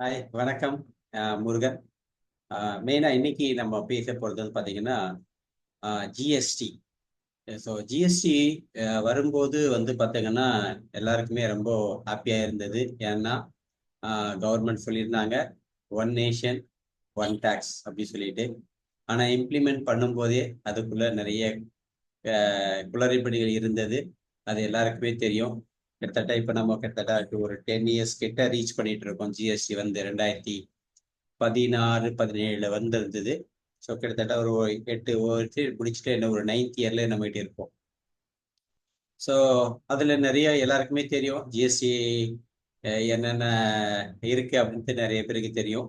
Hi வணக்கம். முருகன். மெயினாக இன்னைக்கு நம்ம பேச போகிறது வந்து பார்த்தீங்கன்னா ஜிஎஸ்டி. ஸோ ஜிஎஸ்டி வரும்போது வந்து பார்த்தீங்கன்னா எல்லாருக்குமே ரொம்ப ஹாப்பியாக இருந்தது. ஏன்னா கவர்மெண்ட் சொல்லியிருந்தாங்க ஒன் நேஷன் ஒன் டேக்ஸ் அப்படி சொல்லிட்டு. ஆனால் இம்ப்ளிமெண்ட் பண்ணும்போதே அதுக்குள்ள நிறைய குளறுபடிகள் இருந்தது. அது எல்லாருக்குமே தெரியும். கிட்டத்தட்ட இப்போ நம்ம கிட்டத்தட்ட ஒரு 10 இயர்ஸ் கிட்ட ரீச் பண்ணிட்டு இருக்கோம். ஜிஎஸ்டி வந்து 2016-17 வந்திருந்தது. ஸோ கிட்டத்தட்ட ஒரு 8 வருஷம் முடிச்சுட்டு என்ன ஒரு 9th இயர்ல நம்மகிட்ட இருப்போம். ஸோ அதில் நிறைய எல்லாருக்குமே தெரியும் ஜிஎஸ்டி என்னென்ன இருக்கு அப்படின்ட்டு நிறைய பேருக்கு தெரியும்.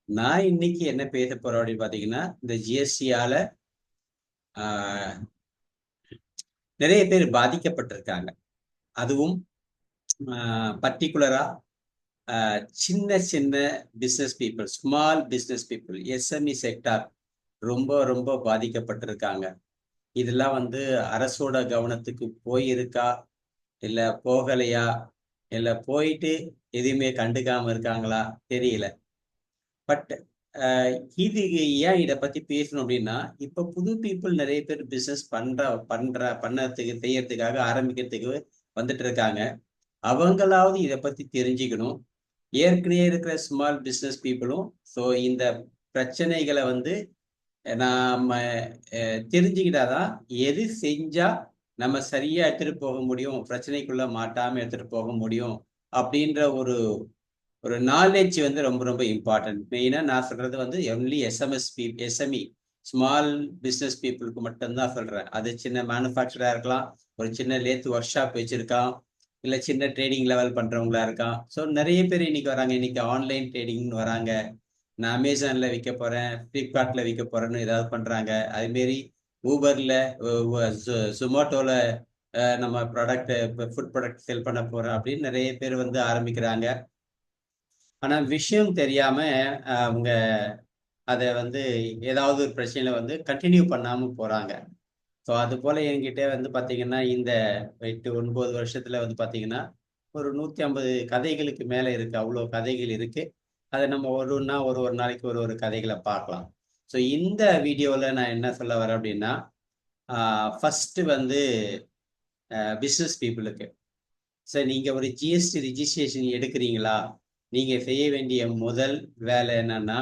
நான் இன்னைக்கு என்ன பேச போறேன் அப்படின்னு பார்த்தீங்கன்னா, இந்த ஜிஎஸ்டியால நிறைய பேர் பாதிக்கப்பட்டிருக்காங்க. அதுவும் பர்டிகுலரா சின்ன சின்ன business people, small business people, SME sector ரொம்ப ரொம்ப பாதிக்கப்பட்டிருக்காங்க. இதெல்லாம் வந்து அரசோட கவனத்துக்கு போயிருக்கா, இல்ல போகலையா, இல்ல போயிட்டு எதுவுமே கண்டுக்காம இருக்காங்களா தெரியல. பட் இது ஏன் இதை பத்தி பேசணும் அப்படின்னா, இப்ப புது பீப்புள் நிறைய பேர் பிசினஸ் பண்ணறதுக்கு செய்யறதுக்காக ஆரம்பிக்கிறதுக்கு வந்துட்டு இருக்காங்க. அவங்களாவது இதை பத்தி தெரிஞ்சுக்கணும். ஏற்கனவே இருக்கிற ஸ்மால் பிஸ்னஸ் பீப்புளும் ஸோ இந்த பிரச்சனைகளை வந்து நாம தெரிஞ்சுக்கிட்டாதான் எது செஞ்சா நம்ம சரியா எடுத்துட்டு போக முடியும், பிரச்சனைக்குள்ள மாட்டாம எடுத்துட்டு போக முடியும் அப்படின்ற ஒரு ஒரு நாலேஜ் வந்து ரொம்ப ரொம்ப இம்பார்ட்டன்ட். மெயினா நான் சொல்றது வந்து ஒன்லி எஸ்எம்இ ஸ்மால் பிஸ்னஸ் பீப்புளுக்கு மட்டும்தான் சொல்றேன். அது சின்ன மேனுஃபேக்சரா இருக்கலாம், ஒரு சின்ன லேத் ஒர்க் ஷாப் வச்சிருக்கான், இல்ல சின்ன ட்ரேடிங் லெவல் பண்றவங்களா இருக்கான். ஸோ நிறைய பேர் இன்னைக்கு வராங்க. இன்னைக்கு ஆன்லைன் ட்ரேடிங்னு வராங்க. நான் அமேசான்ல விற்க போறேன், பிளிப்கார்ட்ல விற்க போறேன்னு ஏதாவது பண்றாங்க. அதுமாரி ஊபர்ல, சுமோட்டோல நம்ம ப்ராடக்ட், ஃபுட் ப்ராடக்ட் செல் பண்ண போறோம் அப்படின்னு நிறைய பேர் வந்து ஆரம்பிக்கிறாங்க. ஆனா விஷயம் தெரியாம அவங்க அதை வந்து ஏதாவது ஒரு பிரச்சனையில வந்து கண்டினியூ பண்ணாம போறாங்க. ஸோ அது போல என்கிட்ட வந்து பாத்தீங்கன்னா இந்த 8-9 வருஷத்துல வந்து பாத்தீங்கன்னா ஒரு 150 கதைகளுக்கு மேல இருக்கு. அவ்வளோ கதைகள் இருக்கு. அதை நம்ம ஒவ்வொன்றா ஒரு ஒரு நாளைக்கு ஒரு ஒரு கதைகளை பார்க்கலாம். ஸோ இந்த வீடியோவில் நான் என்ன சொல்ல வரேன் அப்படின்னா, ஃபர்ஸ்ட் வந்து பிஸ்னஸ் பீப்புளுக்கு, சார் நீங்கள் ஒரு ஜிஎஸ்டி ரிஜிஸ்ட்ரேஷன் எடுக்கிறீங்களா, நீங்கள் செய்ய வேண்டிய முதல் வேலை என்னன்னா,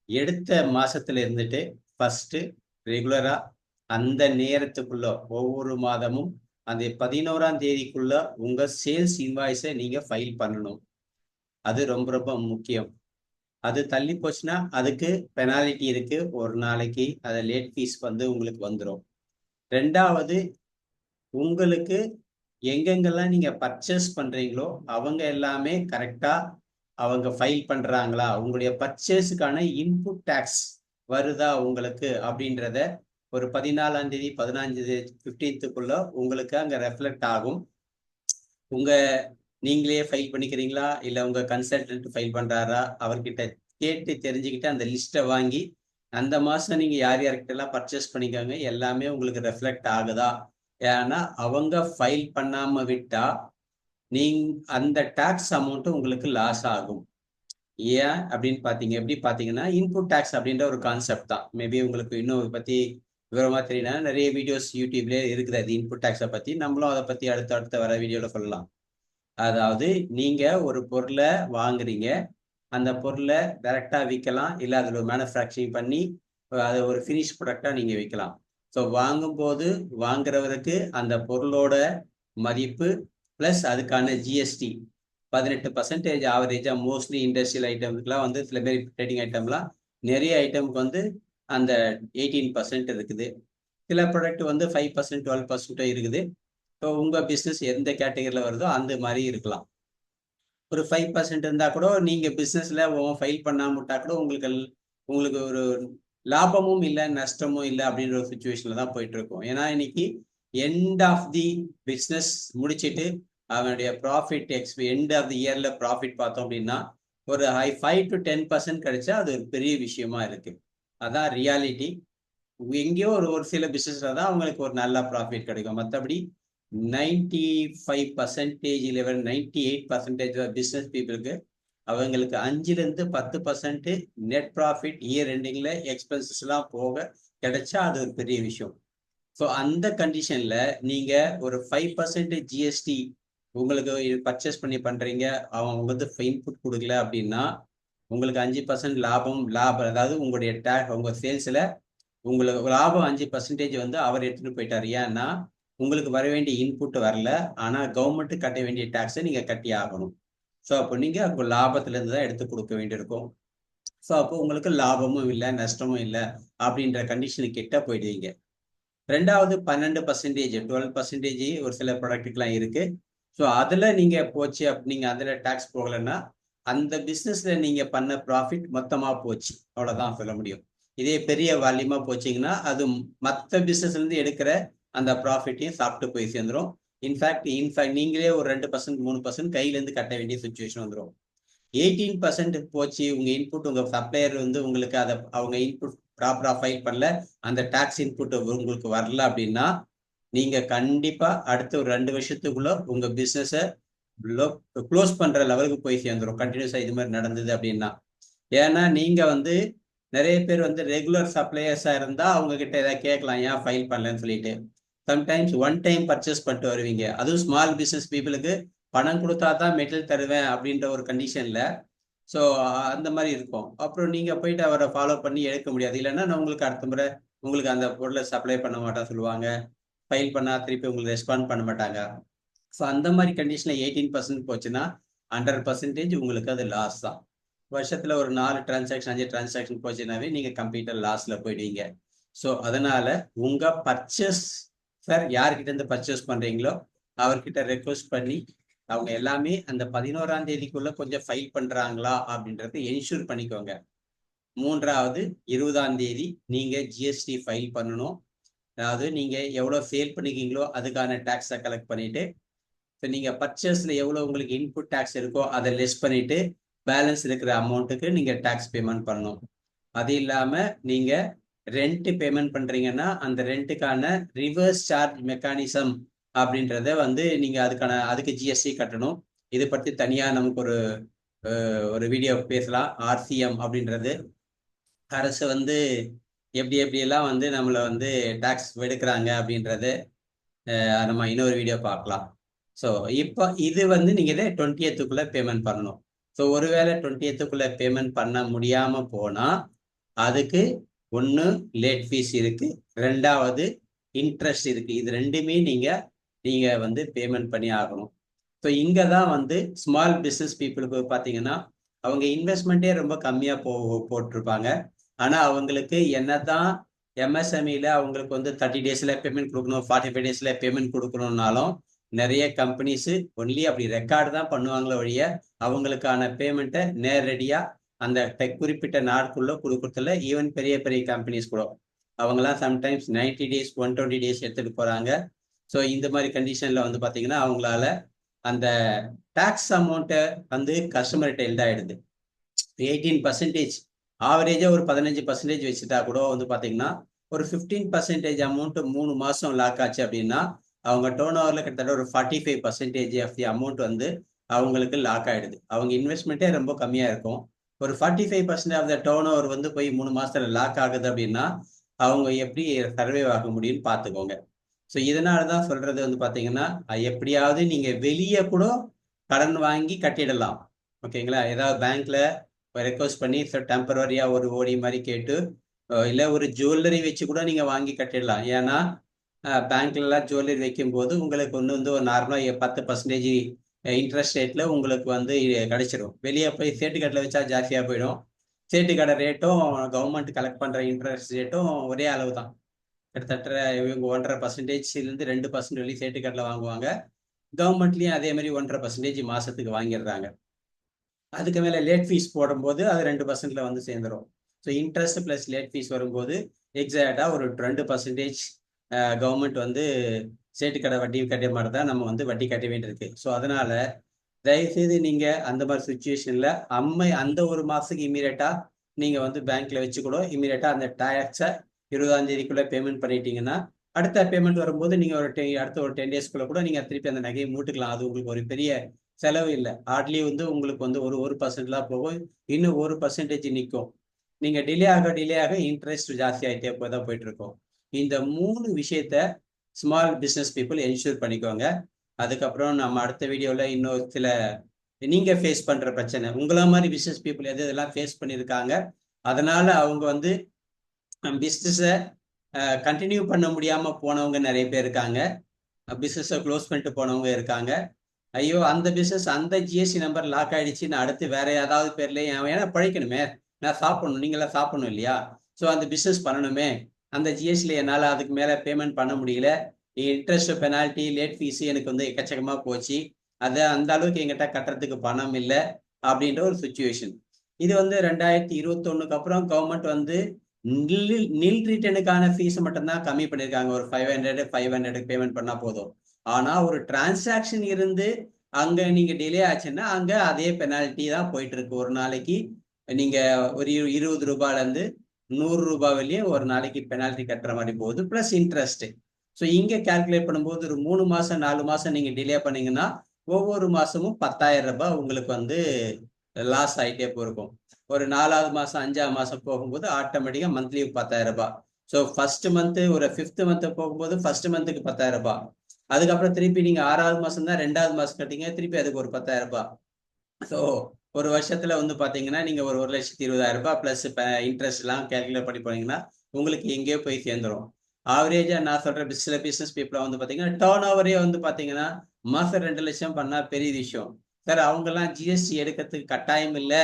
எடுத்த மாசத்துல இருந்துட்டு ஃபர்ஸ்ட் ரெகுலரா அந்த நேரத்துக்குள்ள ஒவ்வொரு மாதமும் அந்த 11ஆம் தேதிக்குள்ள உங்க சேல்ஸ் இன்வாய்ஸை நீங்க ஃபைல் பண்ணணும். அது ரொம்ப ரொம்ப முக்கியம். அது தள்ளி போச்சுன்னா அதுக்கு பெனாலிட்டி இருக்கு. ஒரு நாளைக்கு அதை லேட் ஃபீஸ் வந்து உங்களுக்கு வந்துடும். ரெண்டாவது, உங்களுக்கு எங்கெங்கெல்லாம் நீங்க பர்ச்சேஸ் பண்றீங்களோ அவங்க எல்லாமே கரெக்டா அவங்க ஃபைல் பண்றாங்களா, உங்களுடைய பர்ச்சேஸுக்கான இன்புட் டேக்ஸ் வருதா உங்களுக்கு அப்படின்றத ஒரு 14ஆம் தேதி 15th உங்களுக்கு அங்க ரெஃப்ளெக்ட் ஆகும். உங்க நீங்களே ஃபைல் பண்ணிக்கிறீங்களா இல்ல உங்க கன்சல்டன்ட் ஃபைல் பண்றாரா அவர்கிட்ட கேட்டு தெரிஞ்சுக்கிட்டு அந்த லிஸ்ட்டை வாங்கி அந்த மாசம் நீங்க யார் யார்கிட்ட எல்லாம் பர்ச்சேஸ் பண்ணிக்காங்க எல்லாமே உங்களுக்கு ரெஃப்ளெக்ட் ஆகுதா. ஏன்னா அவங்க ஃபைல் பண்ணாம விட்டா நீங்க அந்த டாக்ஸ் அமௌண்ட் உங்களுக்கு லாஸ் ஆகும். ஏன் அப்படின்னு எப்படி பாத்தீங்கன்னா, இன்புட் டேக்ஸ் அப்படின்ற ஒரு கான்செப்ட் தான். மேபி உங்களுக்கு இன்னும் பத்தி விவரமா தெரியல, நிறைய வீடியோஸ் யூடியூப்லயே இருக்குது அது இன்புட் டேக்ஸை பத்தி. நம்மளும் அதை பத்தி அடுத்த வர வீடியோல சொல்லலாம். அதாவது நீங்க ஒரு பொருளை வாங்குறீங்க, அந்த பொருளை டைரக்டா விற்கலாம், இல்ல அதுல மேனுஃபேக்சரிங் பண்ணி அதை ஒரு ஃபினிஷ் ப்ராடக்டா நீங்க விற்கலாம். ஸோ வாங்கும்போது வாங்குறவருக்கு அந்த பொருளோட மதிப்பு பிளஸ் அதுக்கான ஜிஎஸ்டி 18% ஆவரேஜா மோஸ்ட்லி இண்டஸ்ட்ரியல் ஐட்டம்ஸ்க்குலாம் வந்து சில பேர் ட்ரேடிங் ஐட்டம்லாம் நிறைய ஐட்டமுக்கு வந்து அந்த 18% இருக்குது. சில ப்ராடக்ட் வந்து 5% 12% இருக்குது. ஸோ உங்க பிஸ்னஸ் எந்த கேட்டகரியில் வருதோ அந்த மாதிரி இருக்கலாம். ஒரு 5% இருந்தா கூட நீங்க பிஸ்னஸ்ல ஃபைல் பண்ணாம விட்டா கூட உங்களுக்கு ஒரு லாபமும் இல்லை நஷ்டமும் இல்லை அப்படின்ற ஒரு சுச்சுவேஷன்ல தான் போயிட்டு இருக்கும். ஏன்னா இன்னைக்கு எண்ட் ஆஃப் தி பிஸ்னஸ் முடிச்சுட்டு அவனுடைய ப்ராஃபிட் எண்ட் ஆஃப் தி இயர்ல ப்ராஃபிட் பார்த்தோம் அப்படின்னா ஒரு 5 to 10% கிடைச்சா அது ஒரு பெரிய விஷயமா இருக்கு. அதான் ரியாலிட்டி. எங்கேயோ ஒரு ஒரு சில பிசினஸ்ல தான் அவங்களுக்கு ஒரு நல்ல ப்ராஃபிட் கிடைக்கும். மற்றபடி 95% 98% பிசினஸ் பீப்புளுக்கு அவங்களுக்கு 5-10% நெட் ப்ராஃபிட் இயர் எண்டிங்ல எக்ஸ்பென்சஸ் எல்லாம் போக கிடைச்சா அது ஒரு பெரிய விஷயம். ஸோ அந்த கண்டிஷன்ல நீங்க ஒரு 5% ஜிஎஸ்டி உங்களுக்கு பர்ச்சேஸ் பண்ணி பண்றீங்க, அவங்க வந்து இன்புட் கொடுக்கல அப்படின்னா உங்களுக்கு 5% லாபம் அதாவது உங்களுடைய உங்க சேல்ஸ்ல உங்களுக்கு லாபம் 5% வந்து அவர் எடுத்துட்டு போயிட்டாரு. ஏன்னா உங்களுக்கு வர வேண்டிய இன்புட் வரல, ஆனா கவர்மெண்ட் கட்ட வேண்டிய டாக்ஸை நீங்க கட்டி ஆகணும். ஸோ அப்போ நீங்க உங்க லாபத்துல இருந்து தான் எடுத்து கொடுக்க வேண்டியிருக்கும். ஸோ அப்போ உங்களுக்கு லாபமும் இல்லை நஷ்டமும் இல்லை அப்படின்ற கண்டிஷனு கிட்ட போயிடுவீங்க. ரெண்டாவது 12%, 12% ஒரு சில ப்ராடக்ட்டுக்கெல்லாம் இருக்கு. ஸோ அதுல நீங்க போச்சு நீங்க அதுல டாக்ஸ் போகலைன்னா அந்த பிசினஸ்ல நீங்க பண்ண ப்ராஃபிட் மொத்தமா போச்சு, அவ்வளவுதான் சொல்ல முடியும். இதே பெரிய வால்யூமா போச்சீங்கன்னா அது மற்ற பிசினஸ்ல இருந்து எடுக்கிற அந்த ப்ராஃபிட்டையும் சாப்பிட்டு போய் சேர்ந்துடும். இன்ஃபேக்ட் நீங்களே ஒரு 2% 3% கையில இருந்து கட்ட வேண்டிய சுச்சுவேஷன் வந்துடும். 18% போச்சு உங்க இன்புட், உங்க சப்ளையர் வந்து உங்களுக்கு அதை அவங்க இன்புட் ப்ராப்பரா ஃபைல் பண்ணல, அந்த டாக்ஸ் இன்புட் உங்களுக்கு வரல அப்படின்னா நீங்க கண்டிப்பா அடுத்த ஒரு 2 வருஷத்துக்குள்ள உங்க பிசினஸ க்ளோஸ் பண்ற லெவலுக்கு போய் சேர்ந்துடும், கண்டினியூஸா இது மாதிரி நடந்தது அப்படின்னா. ஏன்னா நீங்க வந்து நிறைய பேர் வந்து ரெகுலர் சப்ளையர்ஸா இருந்தா அவங்க கிட்ட ஏதாவது கேட்கலாம், ஏன் ஃபைல் பண்ணலன்னு சொல்லிட்டு. சம்டைம்ஸ் ஒன் டைம் பர்ச்சேஸ் பண்ணிட்டு வருவீங்க, அதுவும் ஸ்மால் பிசினஸ் பீப்புளுக்கு பணம் கொடுத்தா தான் மெட்டல் தருவேன் அப்படின்ற ஒரு கண்டிஷன்ல. ஸோ அந்த மாதிரி இருக்கும். அப்புறம் நீங்க போயிட்டு அவரை ஃபாலோ பண்ணி எடுக்க முடியாது. இல்லைன்னா நான் உங்களுக்கு அடுத்த முறை உங்களுக்கு அந்த பொருளை சப்ளை பண்ண மாட்டேன் சொல்லுவாங்க, ஃபைல் பண்ணா திருப்பி உங்களுக்கு ரெஸ்பாண்ட் பண்ண மாட்டாங்க. ஸோ அந்த மாதிரி கண்டிஷன்ல 18% போச்சுன்னா 100% உங்களுக்கு அது லாஸ் தான். வருஷத்துல ஒரு 4 டிரான்சாக்ஷன் 5 டிரான்சாக்ஷன் போச்சுன்னாவே நீங்க கம்ப்ளீட்டா லாஸ்ல போயிடுவீங்க. ஸோ அதனால உங்க பர்ச்சேஸ் சார் யார்கிட்ட இருந்து பர்ச்சேஸ் பண்றீங்களோ அவர்கிட்ட ரெக்வஸ்ட் பண்ணி அவங்க எல்லாமே அந்த 11ஆம் தேதிக்குள்ள கொஞ்சம் ஃபைல் பண்றாங்களா அப்படின்றத என்ஷூர் பண்ணிக்கோங்க. 3வது 20ஆம் தேதி நீங்க ஜிஎஸ்டி ஃபைல் பண்ணணும். அதாவது நீங்க எவ்வளவு சேல் பண்ணிக்கீங்களோ அதுக்கான டாக்ஸை கலெக்ட் பண்ணிட்டு, இப்போ நீங்க பர்ச்சேஸ்ல எவ்வளவு உங்களுக்கு இன்புட் டாக்ஸ் இருக்கோ அதை லெஸ் பண்ணிட்டு பேலன்ஸ் இருக்கிற அமௌண்ட்டுக்கு நீங்க டாக்ஸ் பேமெண்ட் பண்ணணும். அது இல்லாம நீங்க ரெண்ட் பேமெண்ட் பண்றீங்கன்னா அந்த ரெண்ட்டுக்கான ரிவர்ஸ் சார்ஜ் மெக்கானிசம் அப்படின்றத வந்து நீங்க அதுக்கு ஜிஎஸ்டி கட்டணும். இது பற்றி தனியா நமக்கு ஒரு வீடியோ பேசலாம். ஆர்சிஎம் அப்படின்றது அரசு வந்து எப்படியெல்லாம் வந்து நம்மளை வந்து டாக்ஸ் எடுக்கிறாங்க அப்படின்றது நம்ம இன்னொரு வீடியோ பார்க்கலாம். ஸோ இப்போ இது வந்து நீங்க 20th பேமெண்ட் பண்ணணும். ஸோ ஒருவேளை 20th பேமெண்ட் பண்ண முடியாம போனா அதுக்கு ஒன்று லேட் ஃபீஸ் இருக்கு, ரெண்டாவது இன்ட்ரெஸ்ட் இருக்கு. இது ரெண்டுமே நீங்க வந்து பேமெண்ட் பண்ணி ஆகணும். ஸோ இங்க தான் வந்து ஸ்மால் பிஸ்னஸ் பீப்புளுக்கு பார்த்தீங்கன்னா அவங்க இன்வெஸ்ட்மெண்ட்டே ரொம்ப கம்மியா போட்டிருப்பாங்க. ஆனா அவங்களுக்கு என்னதான் எம்எஸ்எம்இல அவங்களுக்கு வந்து 30 daysல பேமெண்ட் கொடுக்கணும், 45 daysல பேமெண்ட் கொடுக்கணும்னாலும் நிறைய கம்பெனிஸ் ஒன்லி அப்படி ரெக்கார்டு தான் பண்ணுவாங்களே ஒழிய அவங்களுக்கான பேமெண்ட்டை நேரடியா அந்த குறிப்பிட்ட நாட்குள்ள கொடுக்கறதுல ஈவன் பெரிய பெரிய கம்பெனிஸ் கூட அவங்கெல்லாம் சம்டைம்ஸ் 90 days 120 days எடுத்துட்டு போறாங்க. ஸோ இந்த மாதிரி கண்டிஷன்ல வந்து பாத்தீங்கன்னா அவங்களால அந்த டாக்ஸ் அமௌண்ட்டை வந்து கஸ்டமர்கிட்ட எழுதாயிடுது. 18% ஆவரேஜா ஒரு 15% வச்சுட்டா கூட வந்து பாத்தீங்கன்னா ஒரு 15% அமௌண்ட் 3 மாசம் லாக் ஆச்சு அப்படின்னா அவங்க டோன் ஓவர்ல கிட்டத்தட்ட ஒரு 45% ஆஃப் தி அமௌண்ட் வந்து அவங்களுக்கு லாக் ஆயிடுது. அவங்க இன்வெஸ்ட்மெண்ட்டே ரொம்ப கம்மியா இருக்கும். ஒரு 45% ஆஃப் த டோன் ஓவர் வந்து போய் 3 மாசத்துல லாக் ஆகுது அப்படின்னா அவங்க எப்படி சர்வே ஆக முடியும்னு பார்த்துக்கோங்க. ஸோ இதனாலதான் சொல்றது வந்து பாத்தீங்கன்னா எப்படியாவது நீங்க வெளியே கூட கடன் வாங்கி கட்டிடலாம், ஓகேங்களா. ஏதாவது பேங்க்ல ரெக்வஸ்ட் பண்ணி டெம்பரரியா ஒரு ஓடி மாதிரி கேட்டு இல்லை ஒரு ஜுவல்லரி வச்சு கூட நீங்க வாங்கி கட்டிடலாம். ஏன்னா பேங்க்ல எல்லாம் ஜுவல்லரி வைக்கும் போது உங்களுக்கு வந்து ஒரு நார்மலா 10% இன்ட்ரெஸ்ட் ரேட்ல உங்களுக்கு வந்து கிடைச்சிடும். வெளியே போய் சேட்டுக்கடையில் வச்சா ஜாஸ்தியா போயிடும். சேட்டுக்கடை ரேட்டும் கவர்மெண்ட் கலெக்ட் பண்ற இன்ட்ரெஸ்ட் ரேட்டும் ஒரே அளவு தான். கிட்டத்தட்ட இவங்க 1.5%லேருந்து 2% வெளியே சேட்டுக்கடையில் வாங்குவாங்க. கவர்மெண்ட்லயும் அதே மாதிரி 1.5% மாசத்துக்கு வாங்கிடுறாங்க. அதுக்கு மேல லேட் ஃபீஸ் போடும்போது அது 2%ல வந்து சேர்ந்துடும். So interest plus late fees வரும்போது எக்ஸாக்டா ஒரு 2% கவர்மெண்ட் வந்து சேட்டுக்கடை வட்டி கட்டிய மாதிரி தான் நம்ம வந்து வட்டி கட்ட வேண்டியிருக்கு. ஸோ அதனால தயவுசெய்து நீங்க அந்த மாதிரி சுச்சுவேஷன்ல அந்த ஒரு மாசத்துக்கு இமீடியட்டா நீங்க வந்து பேங்க்ல வச்சு கூட இமீடியட்டா அந்த டாக்ஸை 20ஆம் தேதிக்குள்ள பேமெண்ட் பண்ணிட்டீங்கன்னா அடுத்த பேமெண்ட் வரும்போது நீங்க அடுத்த ஒரு 10 daysக்குள்ள கூட நீங்க திருப்பி அந்த நகையை மூட்டுக்கலாம். அது உங்களுக்கு ஒரு பெரிய செலவு இல்லை. ஹார்ட்லி வந்து உங்களுக்கு வந்து ஒரு 1% தான் போகும். இன்னும் 1% நிக்கும். நீங்க டிலே ஆக இன்ட்ரெஸ்ட் ஜாஸ்தி ஆயிட்டே தான் போயிட்டு இருக்கும். இந்த 3 விஷயத்த ஸ்மால் பிசினஸ் பீப்புள் என்ஷூர் பண்ணிக்கோங்க. அதுக்கப்புறம் நம்ம அடுத்த வீடியோல இன்னும் சில நீங்க ஃபேஸ் பண்ற பிரச்சனை, உங்கள மாதிரி பிசினஸ் பீப்புள் எது எதெல்லாம் ஃபேஸ் பண்ணியிருக்காங்க, அதனால அவங்க வந்து பிசினஸ கண்டினியூ பண்ண முடியாம போனவங்க நிறைய பேர் இருக்காங்க. பிசினஸை க்ளோஸ் பண்ணிட்டு போனவங்க இருக்காங்க. ஐயோ அந்த பிசினஸ் அந்த ஜிஎஸ்டி நம்பர் லாக் ஆயிடுச்சு, நான் அடுத்து வேற ஏதாவது பேர்ல ஏன்னா பழைக்கணுமே, நான் சாப்பிடணும், நீங்களாம் சாப்பிடணும் இல்லையா? ஸோ அந்த பிசினஸ் பண்ணணுமே, அந்த ஜிஎஸ்டியில் என்னால் அதுக்கு மேலே பேமெண்ட் பண்ண முடியல, இன்ட்ரெஸ்ட் பெனால்ட்டி லேட் ஃபீஸு எனக்கு வந்து எக்கச்சக்கமாக போச்சு, அதை அந்த அளவுக்கு எங்கிட்ட கட்டுறதுக்கு பணம் இல்லை அப்படின்ற ஒரு சுச்சுவேஷன். இது வந்து 2021 அப்புறம் கவர்மெண்ட் வந்து நில் ரிட்டனுக்கான ஃபீஸ் மட்டும்தான் கம்மி பண்ணியிருக்காங்க. ஒரு 500 பேமெண்ட் பண்ணா போதும். ஆனா ஒரு டிரான்சாக்ஷன் இருந்து அங்க நீங்க டிலே ஆச்சுன்னா அங்க அதே பெனால்ட்டி தான் போயிட்டு இருக்கு. ஒரு நாளைக்கு நீங்க ஒரு 20 ரூபாயில இருந்து 100 ரூபாய் வரையும் ஒரு நாளைக்கு பெனால்ட்டி கட்டுற மாதிரி போகுது, பிளஸ் இன்ட்ரெஸ்ட். ஸோ இங்க கால்குலேட் பண்ணும்போது ஒரு 3 மாசம் 4 மாசம் நீங்க டிலே பண்ணீங்கன்னா ஒவ்வொரு மாசமும் 10,000 ரூபாய் உங்களுக்கு வந்து லாஸ் ஆயிட்டே போயிருக்கும். ஒரு 4வது மாசம் 5வது மாசம் போகும்போது ஆட்டோமேட்டிக்கா மந்த்லி 10,000 ரூபாய். ஸோ ஃபர்ஸ்ட் மந்த் ஒரு 5th மந்த் போகும்போது ஃபர்ஸ்ட் மந்த்துக்கு 10,000 ரூபாய். அதுக்கப்புறம் திருப்பி நீங்க 6வது மாசம் தான் 2வது மாசம் கட்டிங்க, திருப்பி அதுக்கு ஒரு 10,000 ரூபாய். ஸோ ஒரு வருஷத்துல வந்து பாத்தீங்கன்னா நீங்க ஒரு 1,20,000 ரூபாய் பிளஸ் இன்ட்ரெஸ்ட் எல்லாம் கேல்குலேட் பண்ணி போனீங்கன்னா உங்களுக்கு எங்கேயோ போய் சேர்ந்துடும். ஆவரேஜா நான் சொல்ற சில பிசினஸ் பீப்புளா வந்து பாத்தீங்கன்னா டர்ன் ஓவரே வந்து பாத்தீங்கன்னா மாசம் 2 லட்சம் பண்ணா பெரிய விஷயம் சார். அவங்க எல்லாம் ஜிஎஸ்டி எடுக்கிறதுக்கு கட்டாயம் இல்லை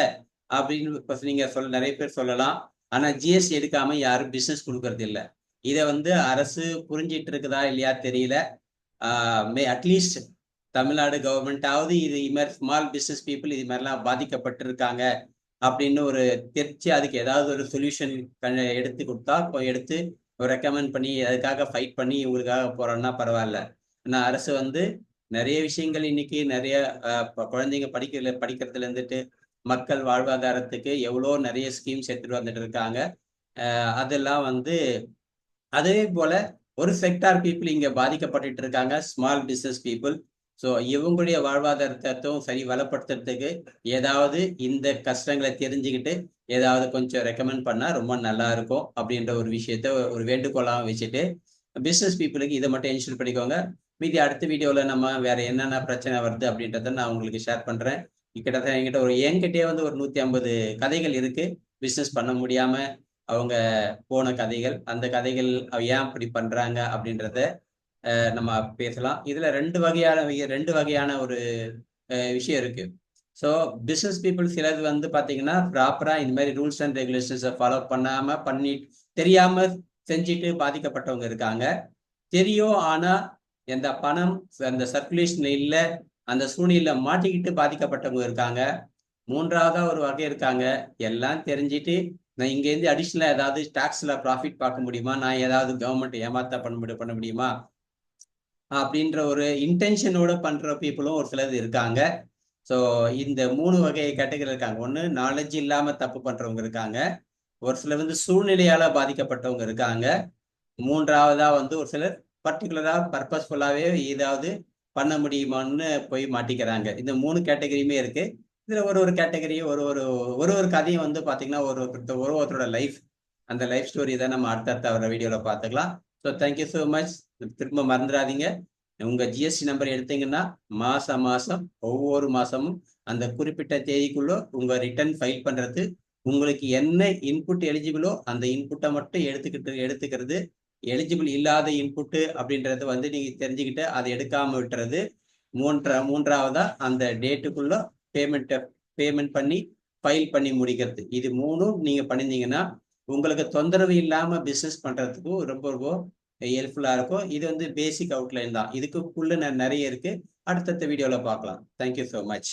அப்படின்னு நீங்க நிறைய பேர் சொல்லலாம். ஆனா ஜிஎஸ்டி எடுக்காம யாரும் பிசினஸ் கொடுக்கறது இல்லை. இதை வந்து அரசு புரிஞ்சிட்டு இருக்குதா இல்லையா தெரியல. அட்லீஸ்ட் தமிழ்நாடு கவர்மெண்டாவது இது மாதிரி ஸ்மால் பிசினஸ் பீப்புள் இது மாதிரிலாம் பாதிக்கப்பட்டிருக்காங்க அப்படின்னு ஒரு தெரிச்சு அதுக்கு ஏதாவது ஒரு சொல்யூஷன் எடுத்து கொடுத்தா எடுத்து ஒரு ரெக்கமெண்ட் பண்ணி அதுக்காக ஃபைட் பண்ணி இவங்களுக்காக போறோம்னா பரவாயில்ல. ஆனால் அரசு வந்து நிறைய விஷயங்கள் இன்னைக்கு நிறைய குழந்தைங்க படிக்கிறதுல இருந்துட்டு மக்கள் வாழ்வாதாரத்துக்கு எவ்வளோ நிறைய ஸ்கீம்ஸ் எடுத்துட்டு வந்துட்டு இருக்காங்க. அதெல்லாம் வந்து அதே போல ஒரு செக்டார் பீப்புள் இங்க பாதிக்கப்பட்டு இருக்காங்க, ஸ்மால் பிசினஸ் பீப்புள். ஸோ இவங்களுடைய வாழ்வாதாரத்தையும் சரி வளப்படுத்துறதுக்கு ஏதாவது இந்த கஷ்டங்களை தெரிஞ்சுக்கிட்டு ஏதாவது கொஞ்சம் ரெக்கமெண்ட் பண்ணா ரொம்ப நல்லா இருக்கும் அப்படின்ற ஒரு விஷயத்த ஒரு வேண்டுகோளாக வச்சுட்டு பிசினஸ் பீப்புளுக்கு இதை மட்டும் என்ஷூர் பண்ணிக்கோங்க. மீதி அடுத்த வீடியோல நம்ம வேற என்னென்ன பிரச்சனை வருது அப்படின்றத நான் உங்களுக்கு ஷேர் பண்றேன். கிட்டத்தட்ட என்கிட்ட என்கிட்டயே வந்து ஒரு 150 கதைகள் இருக்கு பிசினஸ் பண்ண முடியாம அவங்க போன கதைகள். அந்த கதைகள் ஏன் அப்படி பண்றாங்க அப்படின்றத நம்ம பேசலாம். இதுல ரெண்டு வகையான ஒரு விஷயம் இருக்கு. ஸோ பிசினஸ் பீப்புள் சிலது வந்து பாத்தீங்கன்னா ப்ராப்பரா இந்த மாதிரி ரூல்ஸ் அண்ட் ரெகுலேஷன்ஸை ஃபாலோ பண்ணாம தெரியாம செஞ்சுட்டு பாதிக்கப்பட்டவங்க இருக்காங்க. தெரியும் ஆனா எந்த பணம் அந்த சர்க்குலேஷன் இல்லை, அந்த சூழ்நிலை மாட்டிக்கிட்டு பாதிக்கப்பட்டவங்க இருக்காங்க. 3வதா ஒரு வகை இருக்காங்க, எல்லாம் தெரிஞ்சுட்டு நான் இங்கேருந்து அடிஷ்னலா ஏதாவது டாக்ஸ்ல ப்ராஃபிட் பார்க்க முடியுமா, நான் ஏதாவது கவர்மெண்ட் ஏமாத்தா பண்ண முடியுமா அப்படின்ற ஒரு இன்டென்ஷனோட பண்ற பீப்புளும் ஒரு சிலர் இருக்காங்க. ஸோ இந்த 3 வகை கேட்டகரி இருக்காங்க. ஒன்று நாலேஜ் இல்லாம தப்பு பண்றவங்க இருக்காங்க, ஒரு சிலர் வந்து சூழ்நிலையால பாதிக்கப்பட்டவங்க இருக்காங்க, 3வதா வந்து ஒரு சிலர் பர்டிகுலரா பர்பஸ்ஃபுல்லாவே ஏதாவது பண்ண முடியுமான்னு போய் மாட்டிக்கிறாங்க. இந்த 3 கேட்டகரியுமே இருக்கு. இதுல ஒரு கேட்டகரியும் ஒரு கதையும் வந்து பாத்தீங்கன்னா ஒருத்தரோட லைஃப், அந்த லைஃப் ஸ்டோரி தான் நம்ம அடுத்தடுத்த வர வீடியோல பார்த்துக்கலாம். So thank you so much. திரும்ப மறந்துடாதீங்க, உங்க ஜிஎஸ்டி நம்பர் எடுத்தீங்கன்னா மாசம் ஒவ்வொரு மாசமும் அந்த குறிப்பிட்ட தேதிக்குள்ள உங்க ரிட்டர்ன் ஃபைல் பண்றது, உங்களுக்கு என்ன இன்புட் எலிஜிபிளோ அந்த இன்புட்டை மட்டும் எடுத்துக்கிறது, எலிஜிபிள் இல்லாத இன்புட்டு அப்படின்றது வந்து நீங்க தெரிஞ்சுக்கிட்டு அதை எடுக்காம விட்டுறது, மூன்றாவதா அந்த டேட்டுக்குள்ள பேமெண்ட் பண்ணி ஃபைல் பண்ணி முடிக்கிறது. இது 3ம் நீங்க பண்ணிருந்தீங்கன்னா உங்களுக்கு தொந்தரவு இல்லாம பிசினஸ் பண்றதுக்கும் ரொம்ப ரொம்ப ஹெல்ப்ஃபுல்லா இருக்கும். இது வந்து பேசிக் அவுட்லைன் தான், இதுக்குள்ள நிறைய இருக்கு. அடுத்தடுத்த வீடியோல பார்க்கலாம். Thank you so much.